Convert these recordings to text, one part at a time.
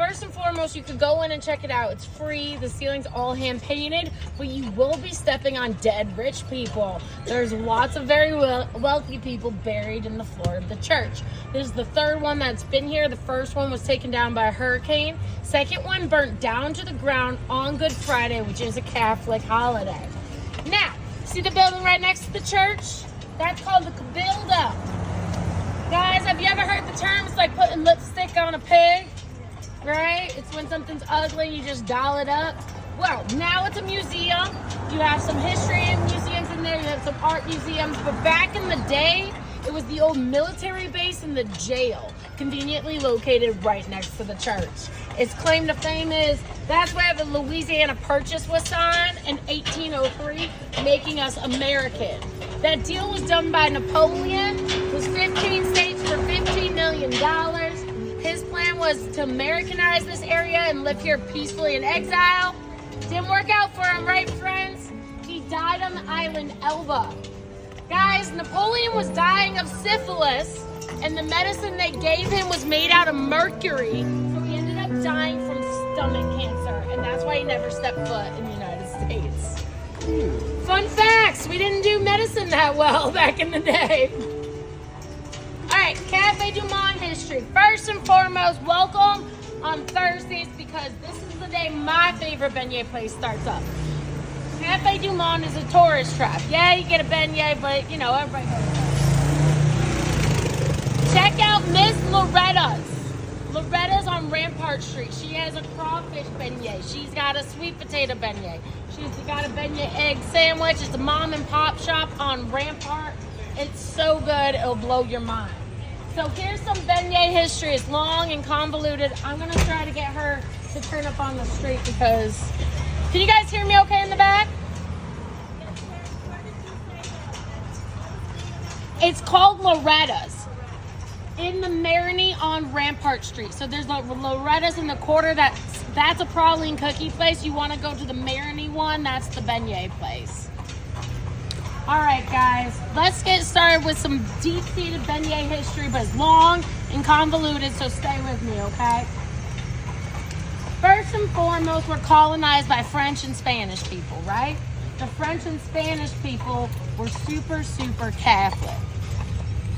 first and foremost, you could go in and check it out. It's free. The ceiling's all hand painted, but you will be stepping on dead rich people. There's lots of very wealthy people buried in the floor of the church. This is the third one that's been here. The first one was taken down by a hurricane. Second one burnt down to the ground on Good Friday, which is a Catholic holiday. Now, see the building right next to the church? That's called the Cabildo. Guys, have you ever heard the term? It's like putting lipstick on a pig, right? It's when something's ugly, you just doll it up. Well, now it's a museum. You have some history museums in there. You have some art museums. But back in the day, it was the old military base and the jail, conveniently located right next to the church. Its claim to fame is that's where the Louisiana Purchase was signed in 1803, making us American. That deal was done by Napoleon. It was 15 states for $15 million. His plan was to Americanize this area and live here peacefully in exile. Didn't work out for him, right, friends? He died on the island Elba. Guys, Napoleon was dying of syphilis, and the medicine they gave him was made out of mercury, so he ended up dying from stomach cancer, and that's why he never stepped foot in the United States. Fun facts, we didn't do medicine that well back in the day. All right, Cafe Du Monde history. First and foremost, welcome on Thursdays because this is the day my favorite beignet place starts up. Cafe Du Monde is a tourist trap. Yeah, you get a beignet, but you know, everybody goes there. Check out Miss Loretta's. Loretta's on Rampart Street. She has a crawfish beignet. She's got a sweet potato beignet. She's got a beignet egg sandwich. It's a mom and pop shop on Rampart. It's so good, it'll blow your mind. So here's some beignet history. It's long and convoluted. I'm gonna try to get her to turn up on the street because, can you guys hear me okay in the back? It's called Loretta's. In the Marigny on Rampart Street. So there's Loretta's in the quarter. That's a praline cookie place. You want to go to the Marigny one. That's the beignet place. All right, guys. Let's get started with some deep-seated beignet history, but it's long and convoluted, so stay with me, okay? First and foremost, we're colonized by French and Spanish people, right? The French and Spanish people were super, super Catholic.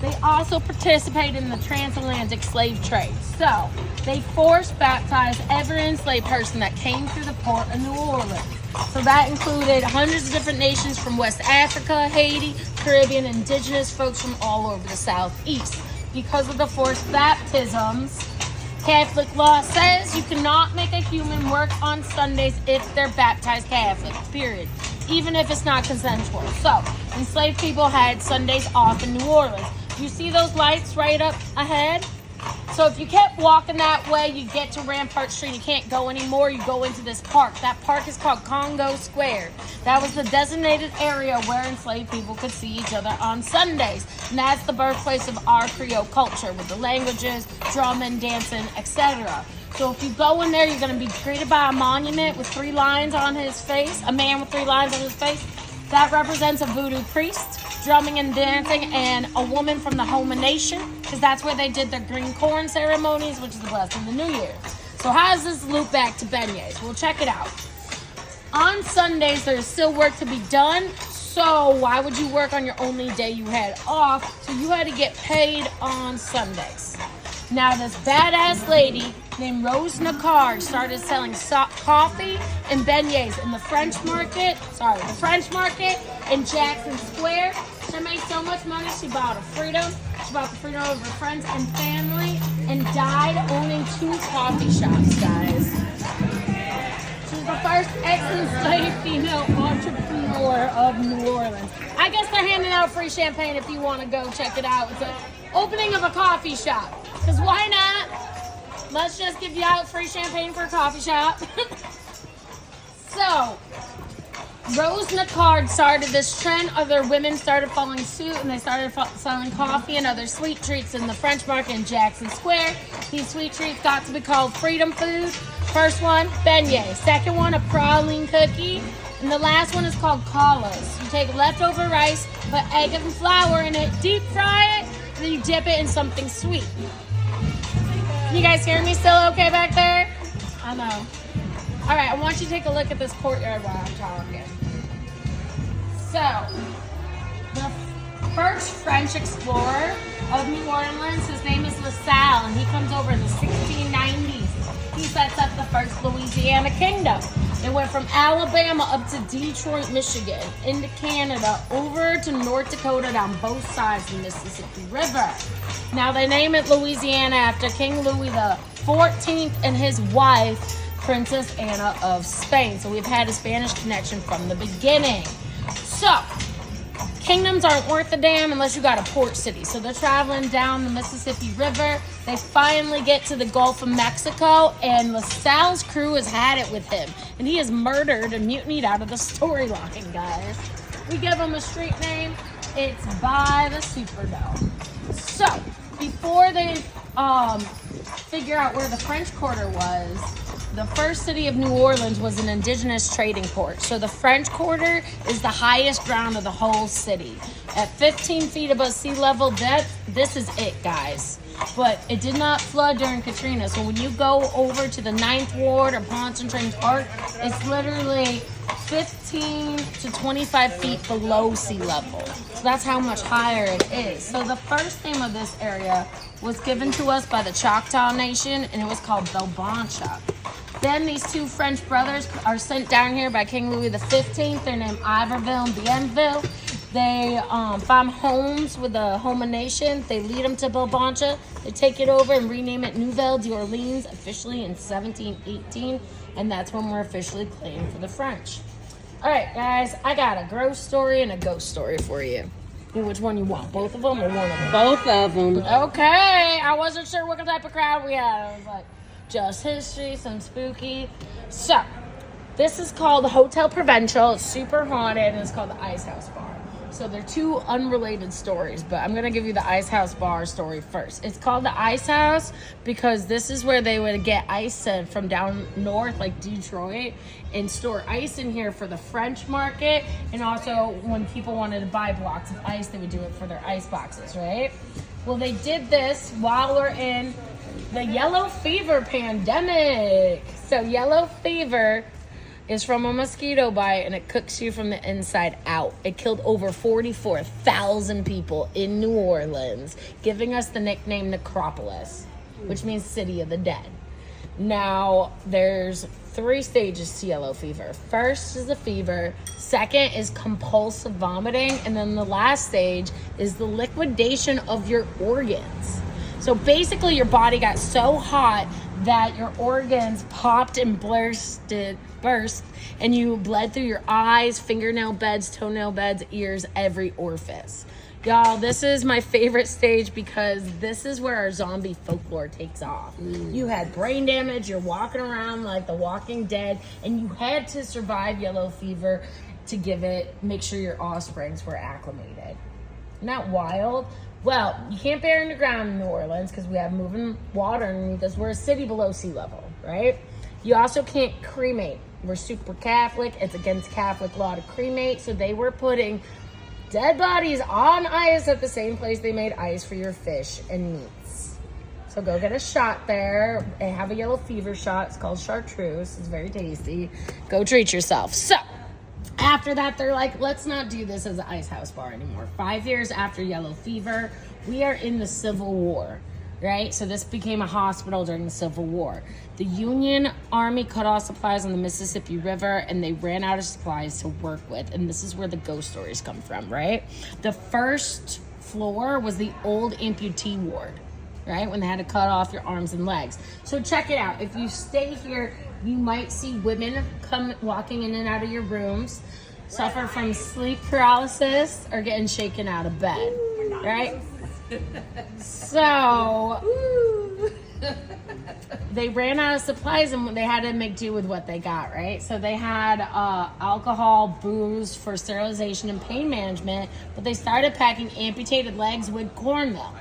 They also participated in the transatlantic slave trade. So, they forced baptized every enslaved person that came through the port of New Orleans. So that included hundreds of different nations from West Africa, Haiti, Caribbean, indigenous folks from all over the Southeast. Because of the forced baptisms, Catholic law says you cannot make a human work on Sundays if they're baptized Catholic, period. Even if it's not consensual. So, enslaved people had Sundays off in New Orleans. You see those lights right up ahead? So if you kept walking that way, you get to Rampart Street. You can't go anymore. You go into this park. That park is called Congo Square. That was the designated area where enslaved people could see each other on Sundays. And that's the birthplace of our Creole culture with the languages, drumming, dancing, etc. So if you go in there, you're going to be greeted by a monument with 3 lines on his face, a man with 3 lines on his face. That represents a voodoo priest, drumming and dancing, and a woman from the Homa Nation, because that's where they did their green corn ceremonies, which is the blessing of the New Year. So how does this loop back to beignets? Well, check it out. On Sundays, there's still work to be done, so why would you work on your only day you had off? So you had to get paid on Sundays. Now, this badass lady named Rose Nicard started selling coffee and beignets in the French Market in Jackson Square. She made so much money, she bought a freedom. She bought the freedom of her friends and family and died owning 2 coffee shops, guys. She was the first ex-enslaved female entrepreneur of New Orleans. I guess they're handing out free champagne if you want to go check it out. It's an opening of a coffee shop. Because why not? Let's just give you out free champagne for a coffee shop. So, Rose Nicard started this trend. Other women started following suit, and they started selling coffee and other sweet treats in the French Market in Jackson Square. These sweet treats got to be called freedom food. First one, beignet. Second one, a praline cookie. And the last one is called collas. You take leftover rice, put egg and flour in it, deep fry it, and then you dip it in something sweet. Can you guys hear me still okay back there? I know. All right, I want you to take a look at this courtyard while I'm talking. So, the first French explorer of New Orleans, his name is LaSalle, and he comes over in the 1690s. He sets up the first Louisiana kingdom. It went from Alabama up to Detroit, Michigan, into Canada, over to North Dakota, down both sides of the Mississippi River. Now, they name it Louisiana after King Louis XIV and his wife, Princess Anna of Spain. So we've had a Spanish connection from the beginning. So, kingdoms aren't worth a damn unless you got a port city. So they're traveling down the Mississippi River. They finally get to the Gulf of Mexico, and LaSalle's crew has had it with him. And he is murdered and mutinied out of the storyline, guys. We give him a street name. It's by the Superdome. So, before they figure out where the French Quarter was, the first city of New Orleans was an indigenous trading port. So the French Quarter is the highest ground of the whole city. At 15 feet above sea level depth, this is it, guys. But it did not flood during Katrina. So when you go over to the 9th Ward or Pontchartrain Park, it's literally 15 to 25 feet below sea level. So that's how much higher it is. So the first name of this area was given to us by the Choctaw Nation, and it was called Belboncha. Then these two French brothers are sent down here by King Louis XV. They're named Iberville and Bienville. They find homes with the Houma Nation. They lead them to Belboncha. They take it over and rename it Nouvelle d'Orleans officially in 1718. And that's when we're officially claimed for the French. All right, guys, I got a gross story and a ghost story for you. Which one you want? Both of them or one of them? Both of them. Okay. I wasn't sure what type of crowd we had. I was like, just history, some spooky. So, this is called the Hotel Provincial. It's super haunted, and it's called the Ice House Bar. So, they're two unrelated stories, but I'm going to give you the Ice House Bar story first. It's called the Ice House because this is where they would get ice sent from down north, like Detroit, and store ice in here for the French market. And also, when people wanted to buy blocks of ice, they would do it for their ice boxes, right? Well, they did this while we're in the yellow fever pandemic. So yellow fever is from a mosquito bite, and it cooks you from the inside out. It killed over 44,000 people in New Orleans, giving us the nickname Necropolis, which means City of the Dead. Now, there's 3 stages to yellow fever. First is the fever. Second is compulsive vomiting. And then the last stage is the liquidation of your organs. So basically, your body got so hot that your organs popped and burst, and you bled through your eyes, fingernail beds, toenail beds, ears, every orifice. Y'all, this is my favorite stage because this is where our zombie folklore takes off. You had brain damage, you're walking around like the Walking Dead, and you had to survive yellow fever to make sure your offsprings were acclimated. Isn't that wild? Well, you can't bury underground in New Orleans because we have moving water underneath us. We're a city below sea level, right? You also can't cremate. We're super Catholic. It's against Catholic law to cremate. So they were putting dead bodies on ice at the same place they made ice for your fish and meats. So go get a shot there. They have a yellow fever shot. It's called chartreuse. It's very tasty. Go treat yourself. So after that, they're like, let's not do this as an ice house bar anymore. 5 years after yellow fever, we are in the Civil War, right? So this became a hospital during the Civil War. The Union Army cut off supplies on the Mississippi River, and they ran out of supplies to work with. And this is where the ghost stories come from, right? The first floor was the old amputee ward, right? When they had to cut off your arms and legs. So check it out. If you stay here, you might see women come walking in and out of your rooms, suffer from sleep paralysis, or getting shaken out of bed, right? So they ran out of supplies and they had to make do with what they got, right? So they had alcohol, booze for sterilization and pain management, but they started packing amputated legs with cornmeal.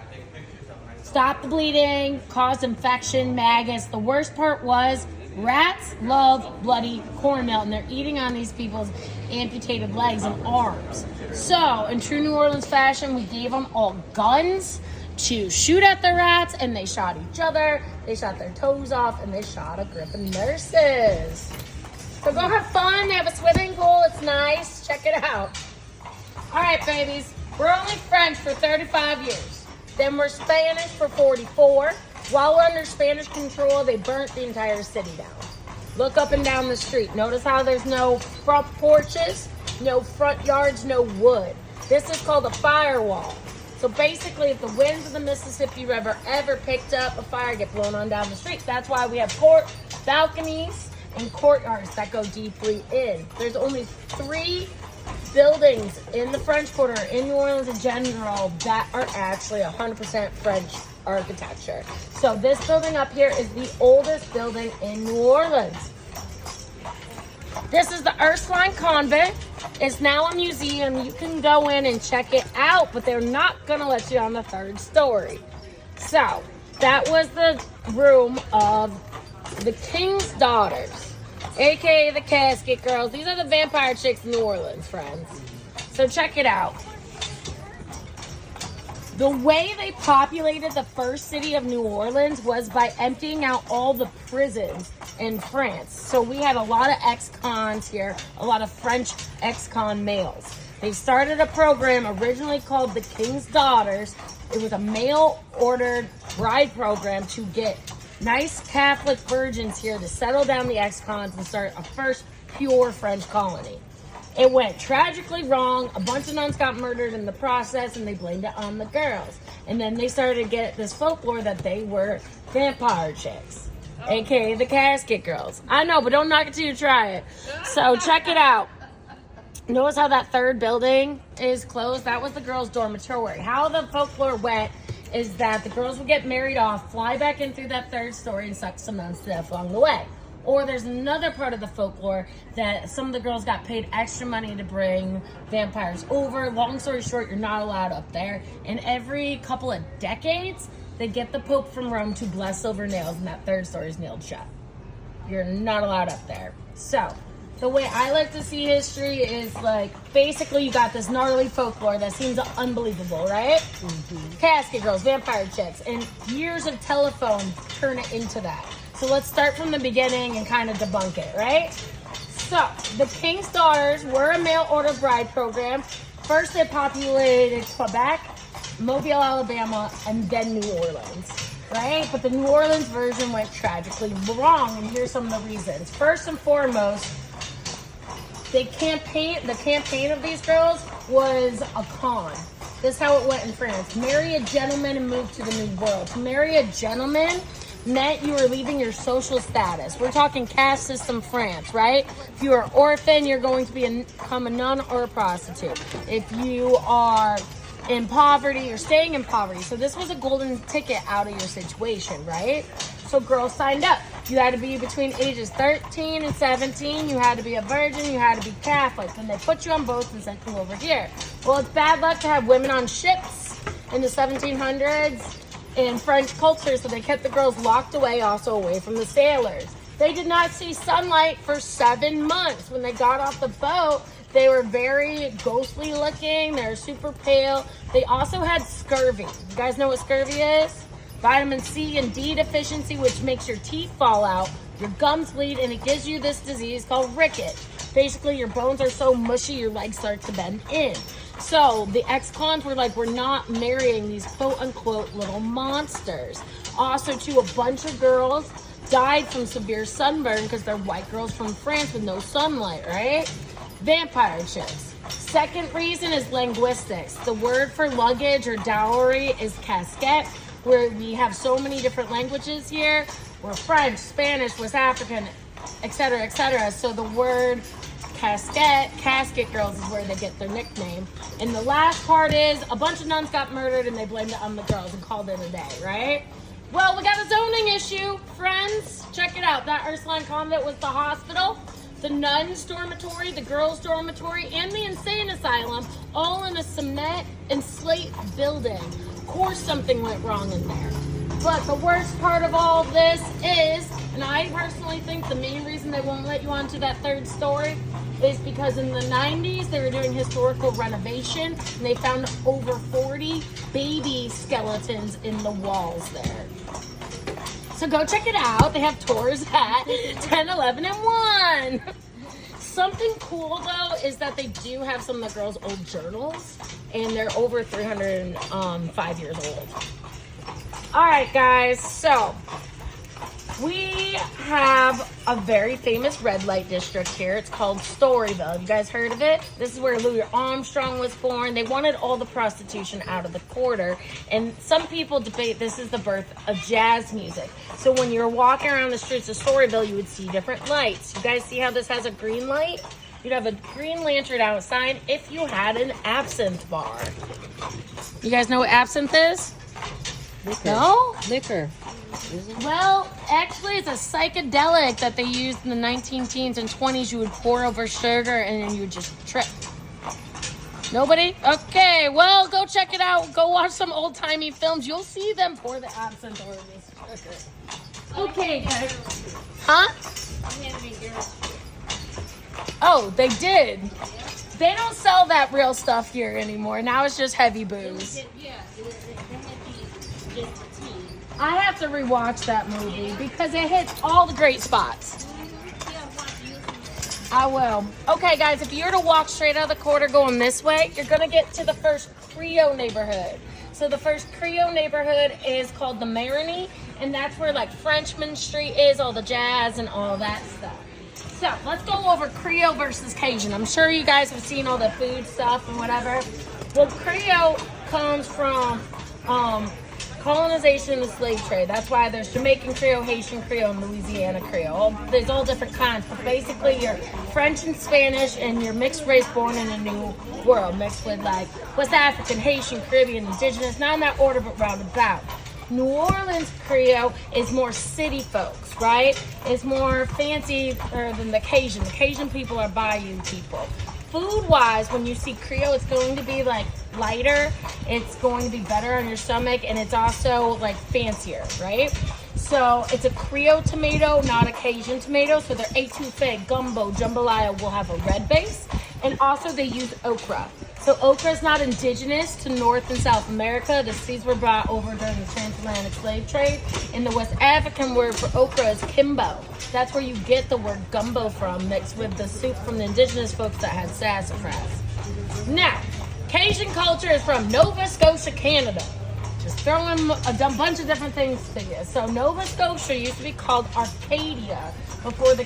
Stop the bleeding, caused infection, maggots. The worst part was rats love bloody cornmeal, and they're eating on these people's amputated legs and arms. So, in true New Orleans fashion, we gave them all guns to shoot at the rats, and they shot each other. They shot their toes off, and they shot a group of nurses. So go have fun. They have a swimming pool. It's nice. Check it out. All right, babies. We're only French for 35 years. Then we're Spanish for 44. While we're under Spanish control, they burnt the entire city down. Look up and down the street. Notice how there's no front porches, no front yards, no wood. This is called a firewall. So basically, if the winds of the Mississippi River ever picked up, a fire get blown on down the street. That's why we have balconies and courtyards that go deeply in. There's only 3 buildings in the French Quarter, in New Orleans in general, that are actually 100% French architecture. So this building up here is the oldest building in New Orleans. This is the Ursuline Convent. It's now a museum. You can go in and check it out, but they're not gonna let you on the 3rd story. So that was the room of the King's Daughters, aka the Casket Girls. These are the vampire chicks in New Orleans, friends. So check it out. The way they populated the first city of New Orleans was by emptying out all the prisons in France. So we had a lot of ex-cons here, a lot of French ex-con males. They started a program originally called the King's Daughters. It was a male-ordered bride program to get nice Catholic virgins here to settle down the ex-cons and start a first pure French colony. It went tragically wrong. A bunch of nuns got murdered in the process, and they blamed it on the girls. And then they started to get this folklore that they were vampire chicks, aka the Casket Girls. I know, but don't knock it till you try it. So check it out. Notice how that 3rd building is closed? That was the girls' dormitory. How the folklore went is that the girls would get married off, fly back in through that 3rd story, and suck some nuns to death along the way. Or there's another part of the folklore that some of the girls got paid extra money to bring vampires over. Long story short, you're not allowed up there. And every couple of decades, they get the Pope from Rome to bless silver nails, and that 3rd story is nailed shut. You're not allowed up there. So the way I like to see history is like, basically you got this gnarly folklore that seems unbelievable, right? Mm-hmm. Casket Girls, vampire chicks, and years of telephone turn it into that. So let's start from the beginning and kind of debunk it, right? So the King's Daughters were a mail order bride program. First they populated Quebec, Mobile, Alabama, and then New Orleans, right? But the New Orleans version went tragically wrong, and here's some of the reasons. First and foremost, the campaign of these girls was a con. This is how it went in France. Marry a gentleman and move to the New World. To marry a gentleman meant you were leaving your social status. We're talking caste system France, right? If you are an orphan, you're going to become a nun or a prostitute. If you are in poverty, you're staying in poverty. So this was a golden ticket out of your situation, right? So girls signed up. You had to be between ages 13 and 17. You had to be a virgin. You had to be Catholic. And they put you on boats and sent you over here. Well, it's bad luck to have women on ships in the 1700s. In French culture, so they kept the girls locked away, also away from the sailors. They did not see sunlight for 7 months. When they got off the boat, they were very ghostly looking. They were super pale. They also had scurvy. You guys know what scurvy is? Vitamin C and D deficiency, which makes your teeth fall out, your gums bleed, and it gives you this disease called ricket. Basically, your bones are so mushy, your legs start to bend in. So the ex-cons were like, we're not marrying these quote-unquote little monsters. Also, too, a bunch of girls died from severe sunburn because they're white girls from France with no sunlight, right? Vampire chicks. Second reason is linguistics. The word for luggage or dowry is casquette, where we have so many different languages here. We're French, Spanish, West African, etc., etc. So the word casket girls is where they get their nickname. And the last part is a bunch of nuns got murdered and they blamed it on the girls and called it a day, right? Well, we got a zoning issue, friends. Check it out. That Ursuline Convent was the hospital, the nuns' dormitory, the girls' dormitory, and the insane asylum, all in a cement and slate building. Of course something went wrong in there. But the worst part of all this is, and I personally think the main reason they won't let you onto that 3rd story is because in the 90s they were doing historical renovation and they found over 40 baby skeletons in the walls there. So go check it out. They have tours at 10, 11, and 1. Something cool though is that they do have some of the girls' old journals, and they're over 305 years old. All right, guys. So we have a very famous red light district here. It's called Storyville. You guys heard of it? This is where Louis Armstrong was born. They wanted all the prostitution out of the quarter. And some people debate this is the birth of jazz music. So when you're walking around the streets of Storyville, you would see different lights. You guys see how this has a green light? You'd have a green lantern outside if you had an absinthe bar. You guys know what absinthe is? Liquor. No? Liquor. Well, actually, it's a psychedelic that they used in the 1910s and 20s. You would pour over sugar and then you would just trip. Nobody? Okay, well, go check it out. Go watch some old-timey films. You'll see them pour the absinthe over this sugar. Okay, guys. Huh? Oh, they did. They don't sell that real stuff here anymore. Now it's just heavy booze. I have to rewatch that movie because it hits all the great spots. I will. Okay, guys, if you were to walk straight out of the quarter going this way, you're going to get to the first Creole neighborhood. So the first Creole neighborhood is called the Marigny, and that's where like Frenchman Street is, all the jazz and all that stuff. So let's go over Creole versus Cajun. I'm sure you guys have seen all the food stuff and whatever. Well, Creole comes from colonization and the slave trade. That's why there's Jamaican Creole, Haitian Creole, and Louisiana Creole. There's all different kinds, but basically you're French and Spanish, and you're mixed race born in a new world, mixed with like West African, Haitian, Caribbean, indigenous, not in that order, but roundabout. New Orleans Creole is more city folks, right? It's more fancy than the Cajun. The Cajun people are bayou people. Food-wise, when you see Creole, it's going to be like lighter, it's going to be better on your stomach, and it's also like fancier, right? So it's a Creole tomato, not a Cajun tomato. So their etouffee, gumbo, jambalaya will have a red base, and also they use okra. So okra is not indigenous to North and South America. The seeds were brought over during the transatlantic slave trade. And the West African word for okra is kimbo. That's where you get the word gumbo from, mixed with the soup from the indigenous folks that had sassafras. Now, Cajun culture is from Nova Scotia, Canada. Just throwing a bunch of different things to you. So Nova Scotia used to be called Arcadia before the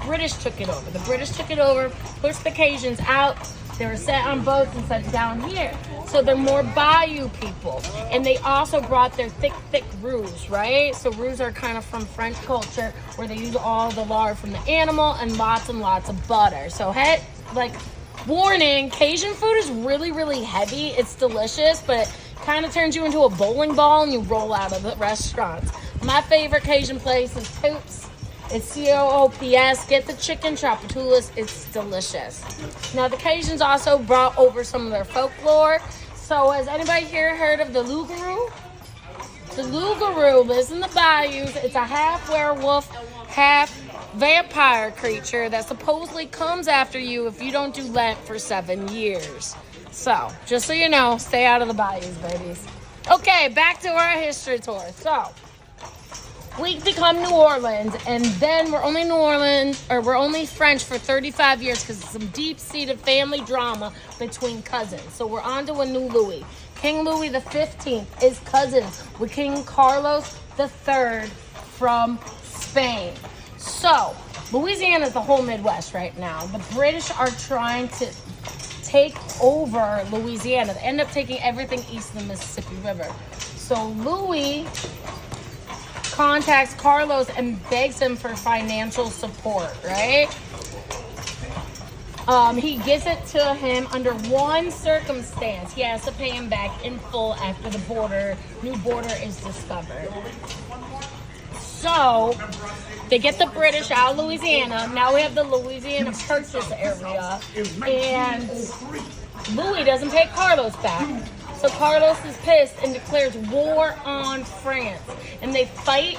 British took it over. The British took it over, pushed the Cajuns out. They were set on boats and set down here. So they're more bayou people. And they also brought their thick roux, right? So roux are kind of from French culture where they use all the lard from the animal and lots of butter. So warning, Cajun food is really, really heavy. It's delicious, but it kind of turns you into a bowling ball and you roll out of the restaurants. My favorite Cajun place is Coops. It's Coops. Get the chicken chapatulas. It's delicious. Now, the Cajuns also brought over some of their folklore. So, has anybody here heard of the loup-garou? The loup-garou lives in the bayous. It's a half werewolf, half vampire creature that supposedly comes after you if you don't do Lent for 7 years. So, just so you know, stay out of the bayous, babies. Okay, back to our history tour. So, we become New Orleans, and then we're only French for 35 years because of some deep-seated family drama between cousins. So we're on to a new Louis. King Louis the 15th is cousins with King Carlos III from Spain. So Louisiana is the whole Midwest right now. The British are trying to take over Louisiana. They end up taking everything east of the Mississippi River. So Louis contacts Carlos and begs him for financial support, right? He gives it to him under one circumstance. He has to pay him back in full after the new border is discovered. So they get the British out of Louisiana. Now we have the Louisiana Purchase area, and Louis doesn't pay Carlos back. So Carlos is pissed and declares war on France. And they fight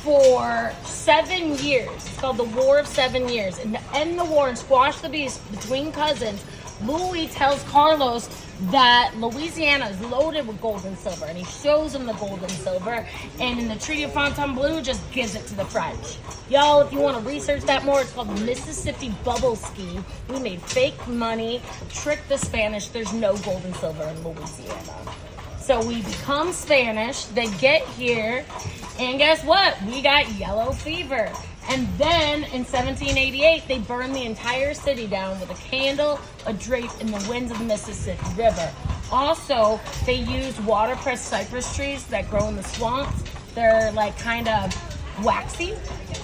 for 7 years. It's called the War of 7 Years. And to end the war and squash the beast between cousins, Louis tells Carlos, that Louisiana is loaded with gold and silver, and he shows them the gold and silver, and in the Treaty of Fontainebleau just gives it to the French. Y'all, if you want to research that more, it's called the Mississippi Bubble Scheme. We made fake money, tricked the Spanish. There's no gold and silver in Louisiana. So we become Spanish, they get here, and guess what? We got yellow fever. And then in 1788, they burned the entire city down with a candle, a drape, in the winds of the Mississippi River. Also, they used waterpress cypress trees that grow in the swamps. They're like kind of waxy.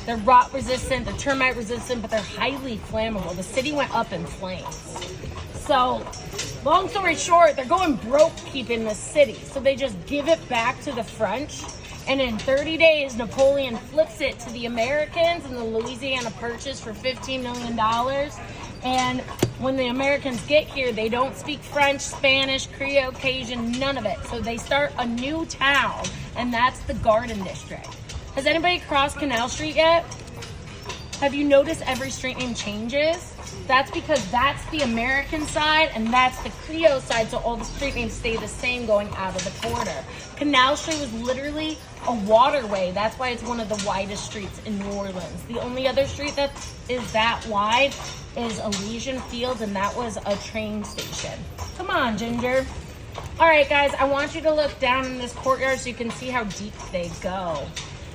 They're rot resistant, they're termite resistant, but they're highly flammable. The city went up in flames. So, long story short, they're going broke keeping the city. So they just give it back to the French. And in 30 days, Napoleon flips it to the Americans and the Louisiana Purchase for $15 million. And when the Americans get here, they don't speak French, Spanish, Creole, Cajun, none of it. So they start a new town, and that's the Garden District. Has anybody crossed Canal Street yet? Have you noticed every street name changes? That's because that's the American side and that's the Creole side, so all the street names stay the same going out of the quarter. Canal Street was literally a waterway. That's why it's one of the widest streets in New Orleans. The only other street that is that wide is Elysian Fields, and that was a train station. Come on, Ginger. All right, guys, I want you to look down in this courtyard so you can see how deep they go.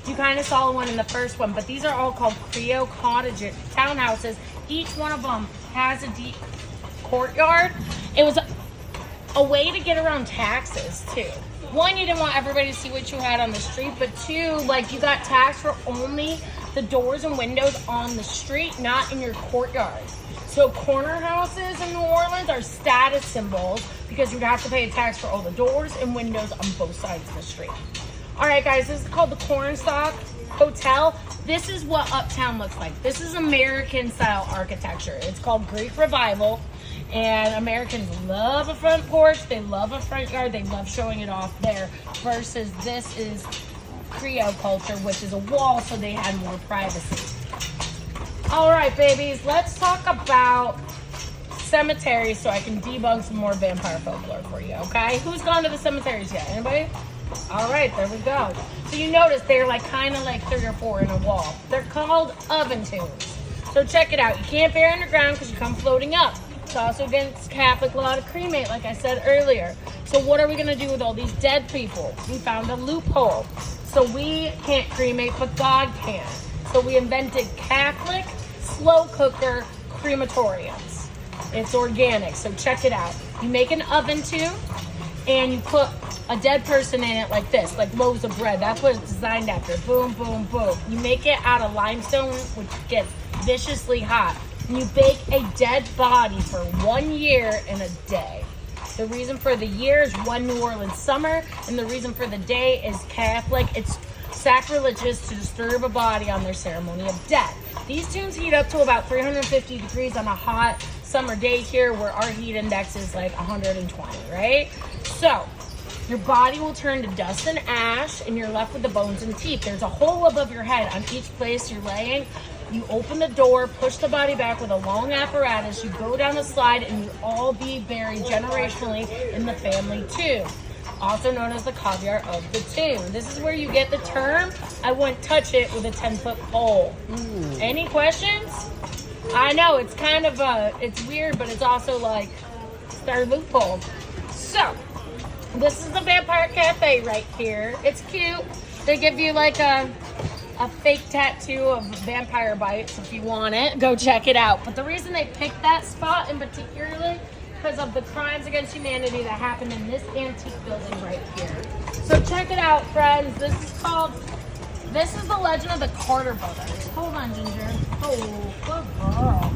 You kind of saw one in the first one, but these are all called Creole cottages, townhouses. Each one of them has a deep courtyard. It was a way to get around taxes, too. One, you didn't want everybody to see what you had on the street, but two, like, you got taxed for only the doors and windows on the street, not in your courtyard. So corner houses in New Orleans are status symbols because you'd have to pay a tax for all the doors and windows on both sides of the street. All right, guys, this is called the Cornstalk Hotel. This is what Uptown looks like. This is American-style architecture. It's called Greek Revival, and Americans love a front porch. They love a front yard. They love showing it off there, versus this is Creole culture, which is a wall, so they had more privacy. All right, babies, let's talk about cemeteries so I can debunk some more vampire folklore for you, okay? Who's gone to the cemeteries yet? Anybody? All right, there we go. So you notice they're like kind of like 3 or 4 in a wall. They're called oven tombs. So check it out. You can't bury underground because you come floating up. It's also against Catholic law to cremate, like I said earlier. So what are we going to do with all these dead people? We found a loophole. So we can't cremate, but God can. So we invented Catholic slow cooker crematoriums. It's organic, so check it out. You make an oven tube and you put a dead person in it like this, like loaves of bread. That's what it's designed after. Boom, boom, boom. You make it out of limestone, which gets viciously hot. And you bake a dead body for 1 year and a day. The reason for the year is one New Orleans summer, and the reason for the day is Catholic. It's sacrilegious to disturb a body on their ceremony of death. These tombs heat up to about 350 degrees on a hot summer day here, where our heat index is like 120, right? So your body will turn to dust and ash, and you're left with the bones and teeth. There's a hole above your head on each place you're laying. You open the door, push the body back with a long apparatus. You go down the slide, and you all be buried generationally in the family tomb, also known as the caviar of the tomb. This is where you get the term, I wouldn't touch it with a 10-foot pole. Any questions? I know, it's kind of it's weird, but it's also like their loophole. So, this is the Vampire Cafe right here. It's cute. They give you like a fake tattoo of vampire bites if you want it. Go check it out. But the reason they picked that spot in particularly because of the crimes against humanity that happened in this antique building right here. So check it out, friends. This is the legend of the Carter brothers. Hold on, Ginger. Oh, good girl.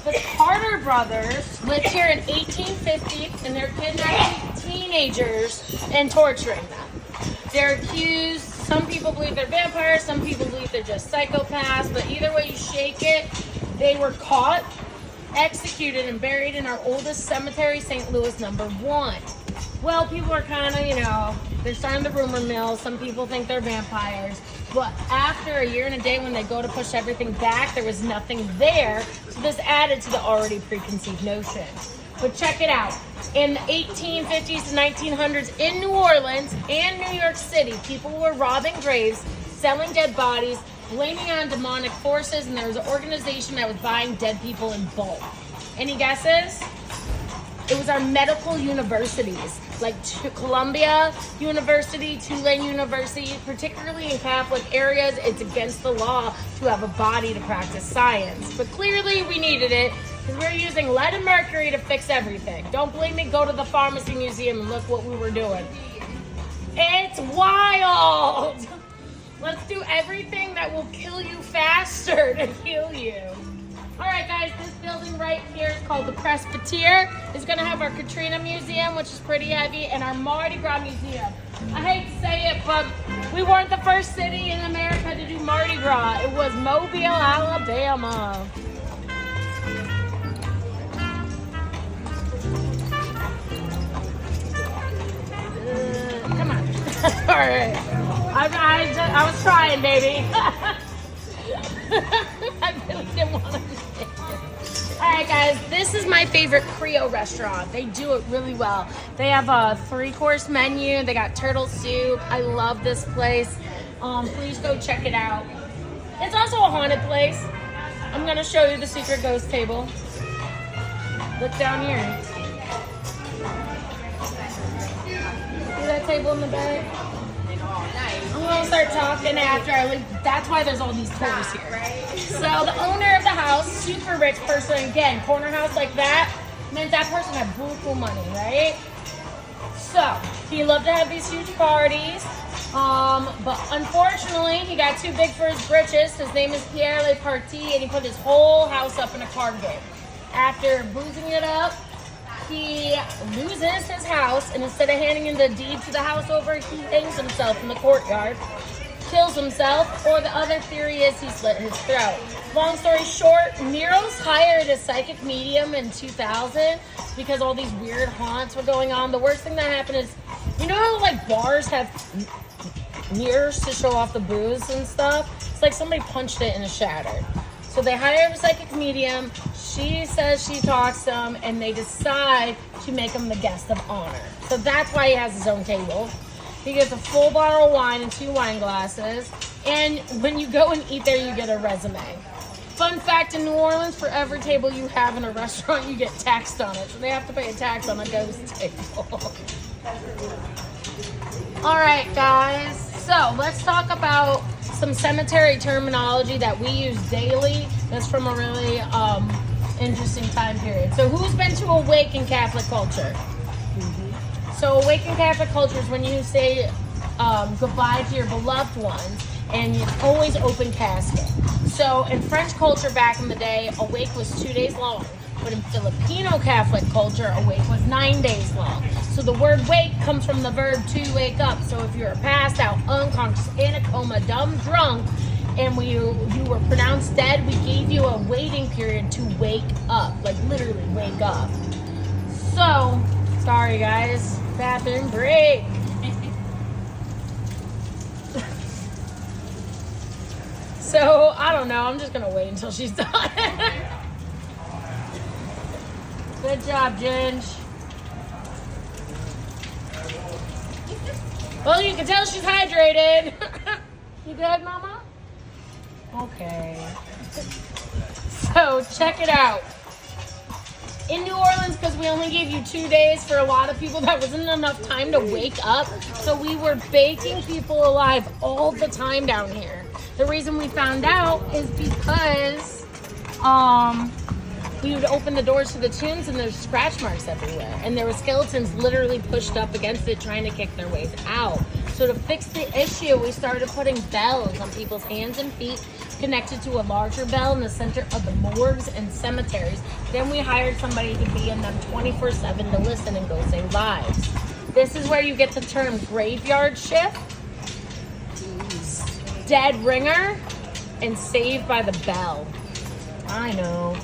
The Carter brothers lived here in 1850, and they're kidnapping teenagers and torturing them. They're accused. Some people believe they're vampires. Some people believe they're just psychopaths. But either way you shake it, they were caught, executed, and buried in our oldest cemetery, St. Louis number 1. Well, people are kind of, they're starting the rumor mill. Some people think they're vampires. But after a year and a day, when they go to push everything back, there was nothing there. So this added to the already preconceived notion. But check it out. In the 1850s to 1900s in New Orleans and New York City, people were robbing graves, selling dead bodies, blaming on demonic forces, and there was an organization that was buying dead people in bulk. Any guesses? It was our medical universities, like Columbia University, Tulane University, particularly in Catholic areas. It's against the law to have a body to practice science. But clearly we needed it because we were using lead and mercury to fix everything. Don't blame me, go to the pharmacy museum and look what we were doing. It's wild! Let's do everything that will kill you faster to heal you. All right, guys, this building right here is called the Presbytere. It's gonna have our Katrina Museum, which is pretty heavy, and our Mardi Gras Museum. I hate to say it, but we weren't the first city in America to do Mardi Gras. It was Mobile, Alabama. Come on. All right. I was trying, baby. I really didn't want to. Alright guys, this is my favorite Creole restaurant. They do it really well. They have a 3-course menu. They got turtle soup. I love this place. Please go check it out. It's also a haunted place. I'm going to show you the secret ghost table. Look down here. See that table in the back? I'm going to start talking after I leave. That's why there's all these tours here. So the owner of the house, super rich person, again, corner house like that, meant that person had buku money, right? So he loved to have these huge parties, but unfortunately he got too big for his britches. His name is Pierre Le Parti, and he put his whole house up in a card game. After boozing it up, he loses his house, and instead of handing in the deed to the house over, he hangs himself in the courtyard, kills himself, or the other theory is he slit his throat. Long story short, Nero's hired a psychic medium in 2000 because all these weird haunts were going on. The worst thing that happened is, you know how like bars have mirrors to show off the booze and stuff? It's like somebody punched it and it shattered. So they hire a psychic medium. She says she talks to him, and they decide to make him the guest of honor. So that's why he has his own table. He gets a full bottle of wine and 2 wine glasses. And when you go and eat there, you get a resume. Fun fact, in New Orleans, for every table you have in a restaurant, you get taxed on it. So they have to pay a tax on a ghost table. All right, guys. So let's talk about some cemetery terminology that we use daily. That's from a really interesting time period. So who's been to a wake in Catholic culture? So a wake in Catholic culture is when you say goodbye to your beloved ones, and it's always open casket. So in French culture back in the day, a wake was 2 days long. But in Filipino Catholic culture, a wake was 9 days long. So the word wake comes from the verb to wake up. So if you're passed out, unconscious, in a coma, dumb, drunk, and you were pronounced dead, we gave you a waiting period to wake up. Like literally wake up. So, sorry guys, bathroom break. So, I don't know, I'm just gonna wait until she's done. Good job, Ginge. Well, you can tell she's hydrated. You good, Mama? Okay. So, check it out. In New Orleans, because we only gave you 2 days, for a lot of people, that wasn't enough time to wake up. So we were baking people alive all the time down here. The reason we found out is because we would open the doors to the tombs and there's scratch marks everywhere. And there were skeletons literally pushed up against it trying to kick their ways out. So to fix the issue, we started putting bells on people's hands and feet connected to a larger bell in the center of the morgues and cemeteries. Then we hired somebody to be in them 24/7 to listen and go save lives. This is where you get the term graveyard shift, dead ringer, and saved by the bell. I know.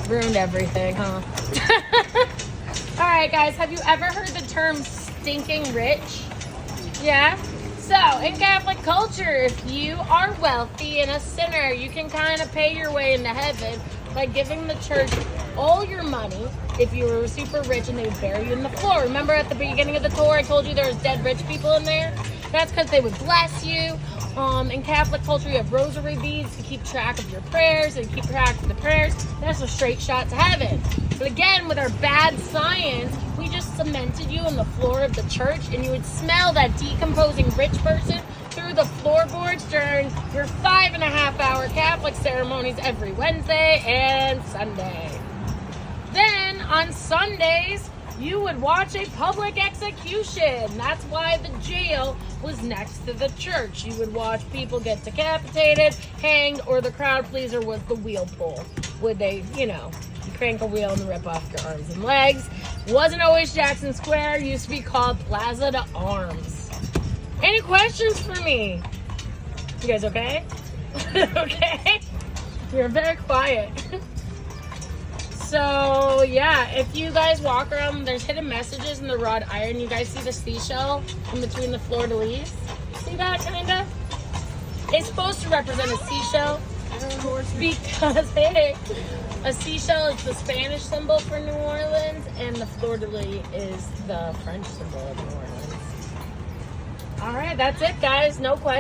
Ruined everything, huh? All right, guys, have you ever heard the term stinking rich? Yeah? So, in Catholic culture, if you are wealthy and a sinner, you can kind of pay your way into heaven by giving the church all your money if you were super rich, and they would bury you in the floor. Remember at the beginning of the tour I told you there was dead rich people in there? That's because they would bless you. In Catholic culture, you have rosary beads to keep track of your prayers and keep track of the prayers. That's a straight shot to heaven. But again, with our bad science, we just cemented you in the floor of the church, and you would smell that decomposing rich person through the floorboards during your 5.5-hour Catholic ceremonies every Wednesday and Sunday. Then on Sundays, you would watch a public execution. That's why the jail was next to the church. You would watch people get decapitated, hanged, or the crowd pleaser was the wheel pull. Would they, you crank a wheel and rip off your arms and legs. Wasn't always Jackson Square. Used to be called Plaza de Arms. Any questions for me? You guys okay? Okay? You're very quiet. So, yeah, if you guys walk around, there's hidden messages in the wrought iron. You guys see the seashell in between the fleur-de-lis? See that, kind of? It's supposed to represent a seashell because, hey, a seashell is the Spanish symbol for New Orleans, and the fleur-de-lis is the French symbol of New Orleans. All right, that's it, guys. No questions.